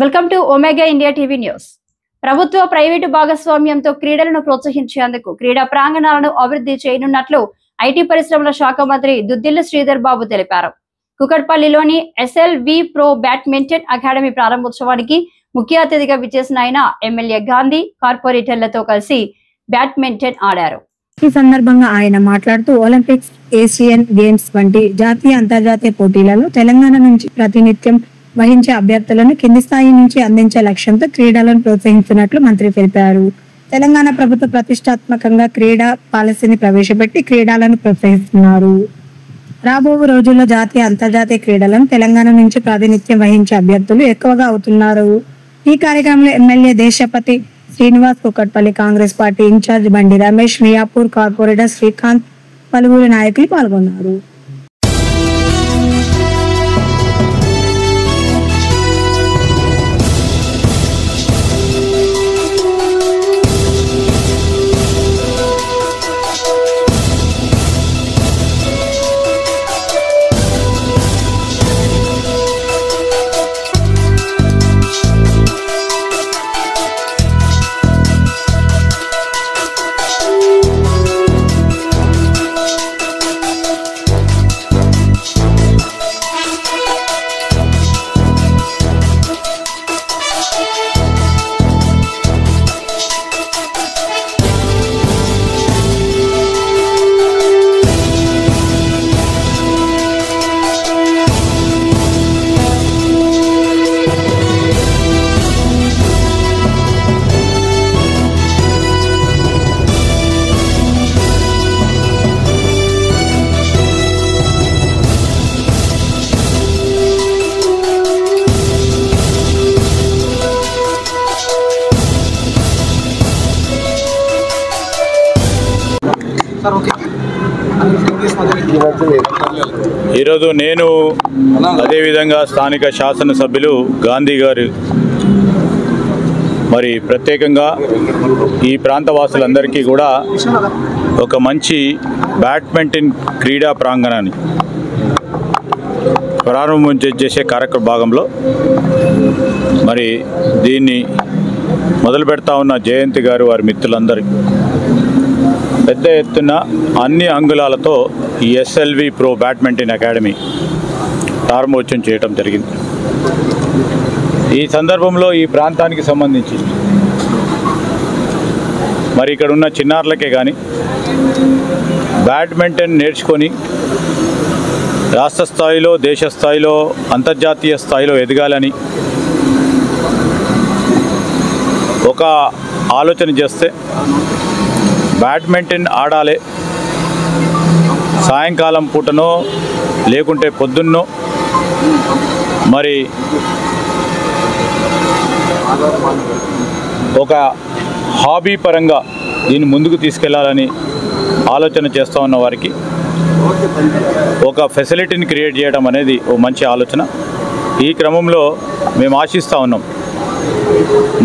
Welcome to omega India TV news. ప్రభుత్వ private భాగస్వామ్యంతో క్రీడలను ప్రోత్సహించేందుకు క్రీడా ప్రాంగణాలను అభివృద్ధి చేయనున్నట్లు ఐటీ పరిశ్రమల శాఖ మంత్రి దుద్దిల్ల శ్రీధర్ బాబు తెలిపారు. కుకట్పల్లిలోని SLV ప్రో బ్యాడ్మింటన్ అకాడమీ ప్రారంభోత్సవానికి ముఖ్య అతిథిగా విచ్చేసిన ఆయన ఎమ్మెల్యే గాంధీ కార్పొరేటర్లతో కలిసి బ్యాడ్మింటన్ ఆడారు. ఈ సందర్భంగా ఆయన మాట్లాడుతూ ఒలింపిక్స్, ఏషియన్ గేమ్స్ వంటి జాతీయ అంతర్జాతీయ పోటీలలో తెలంగాణ నుంచి ప్రాతినిధ్యం వహించే అభ్యర్థులను కింది స్థాయి నుంచి అందించే లక్ష్యంతో క్రీడలను ప్రోత్సహిస్తున్నట్లు మంత్రి తెలిపారు. తెలంగాణ ప్రభుత్వ ప్రతిష్టాత్మకంగా క్రీడా పాలసీని ప్రవేశపెట్టి క్రీడలను ప్రోత్సహిస్తున్నారు. రాబో రోజుల్లో జాతీయ అంతర్జాతీయ క్రీడలను తెలంగాణ నుంచి ప్రాతినిధ్యం వహించే అభ్యర్థులు ఎక్కువగా అవుతున్నారు. ఈ కార్యక్రమంలో MLA Deshapati Srinivas, Kukatpally Congress party incharge Bandi Ramesh, Miyapur corporator Srikanth, పలువురు నాయకులు పాల్గొన్నారు. ఈరోజు నేను అదేవిధంగా స్థానిక శాసనసభ్యులు గాంధీ గారు మరి ప్రత్యేకంగా ఈ ప్రాంత వాసులందరికీ కూడా ఒక మంచి బ్యాడ్మింటన్ క్రీడా ప్రాంగణాన్ని ప్రారంభం చేసే కార్యక్రమ భాగంలో మరి దీన్ని మొదలు పెడతా ఉన్న జయంతి గారు వారి మిత్రులందరికీ పెద్ద ఎత్తున అన్ని అంగుళాలతో ఈ SLV ప్రో బ్యాడ్మింటన్ అకాడమీ ప్రారంభోత్సవం చేయడం జరిగింది. ఈ సందర్భంలో ఈ ప్రాంతానికి సంబంధించి మరి ఇక్కడ ఉన్న చిన్నారులకే కానీ బ్యాడ్మింటన్ నేర్చుకొని రాష్ట్ర స్థాయిలో, దేశ స్థాయిలో, అంతర్జాతీయ స్థాయిలో ఎదగాలని ఒక ఆలోచన చేస్తే బ్యాడ్మింటన్ ఆడాలి, సాయంకాలం పూటనో లేకుంటే పొద్దున్నో మరి ఒక హాబీ పరంగా దీన్ని ముందుకు తీసుకెళ్లాలని ఆలోచన చేస్తూ ఉన్న వారికి ఒక ఫెసిలిటీని క్రియేట్ చేయడం అనేది ఓ మంచి ఆలోచన. ఈ క్రమంలో మేము ఆశిస్తూ ఉన్నాం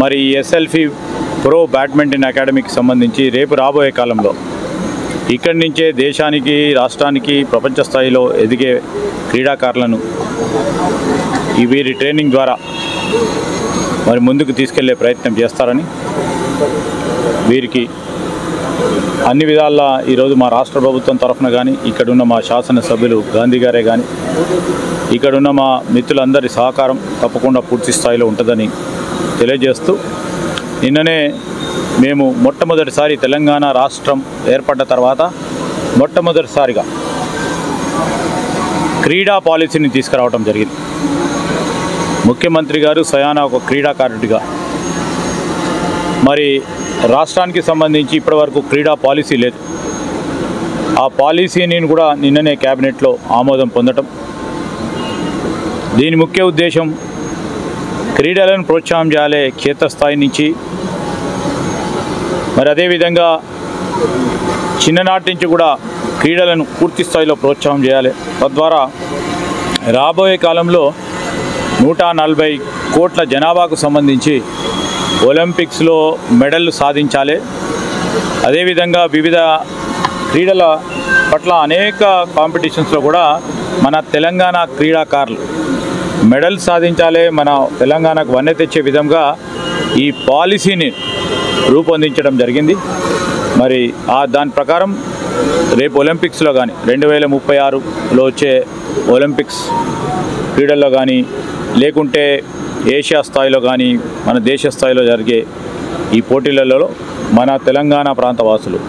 మరి SLV ప్రో బ్యాడ్మింటన్ అకాడమీకి సంబంధించి రేపు రాబోయే కాలంలో ఇక్కడి నుంచే దేశానికి, రాష్ట్రానికి, ప్రపంచ స్థాయిలో ఎదిగే క్రీడాకారులను ఈ వీరి ట్రైనింగ్ ద్వారా మరి ముందుకు తీసుకెళ్లే ప్రయత్నం చేస్తారని వీరికి అన్ని విధాలా ఈరోజు మా రాష్ట్ర ప్రభుత్వం తరఫున కానీ, ఇక్కడున్న మా శాసనసభ్యులు గాంధీ గారే కానీ, ఇక్కడున్న మా మిత్రులందరి సహకారం తప్పకుండా పూర్తి స్థాయిలో ఉంటుందని తెలియజేస్తూ, నిన్ననే మేము మొట్టమొదటిసారి తెలంగాణ రాష్ట్రం ఏర్పడ్డ తర్వాత మొట్టమొదటిసారిగా క్రీడా పాలసీని తీసుకురావడం జరిగింది. ముఖ్యమంత్రి గారు స్వయానా ఒక క్రీడాకారుడిగా మరి రాష్ట్రానికి సంబంధించి ఇప్పటివరకు క్రీడా పాలసీ లేదు. ఆ పాలసీని కూడా నిన్ననే క్యాబినెట్లో ఆమోదం పొందటం. దీని ముఖ్య ఉద్దేశం క్రీడలను ప్రోత్సాహం చేయాలి క్షేత్రస్థాయి నుంచి, మరి అదేవిధంగా చిన్ననాటి నుంచి కూడా క్రీడలను పూర్తి స్థాయిలో ప్రోత్సాహం చేయాలి. తద్వారా రాబోయే కాలంలో 140 కోట్ల జనాభాకు సంబంధించి ఒలింపిక్స్లో మెడల్ సాధించాలి. అదేవిధంగా వివిధ క్రీడల పట్ల అనేక కాంపిటీషన్స్లో కూడా మన తెలంగాణ క్రీడాకారులు మెడల్ సాధించాలి, మన తెలంగాణకు వన్నె తెచ్చే విధంగా ఈ పాలసీని రూపొందించడం జరిగింది. మరి దాని ప్రకారం రేపు ఒలింపిక్స్లో కానీ 2036లో వచ్చే ఒలింపిక్స్ క్రీడల్లో కానీ లేకుంటే ఏషియా స్థాయిలో కానీ మన దేశ స్థాయిలో జరిగే ఈ పోటీలలో మన తెలంగాణ ప్రాంత వాసులు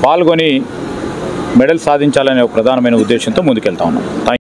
పాల్గొని మెడల్ సాధించాలనే ఒక ప్రధానమైన ఉద్దేశంతో ముందుకెళ్తా ఉన్నాం.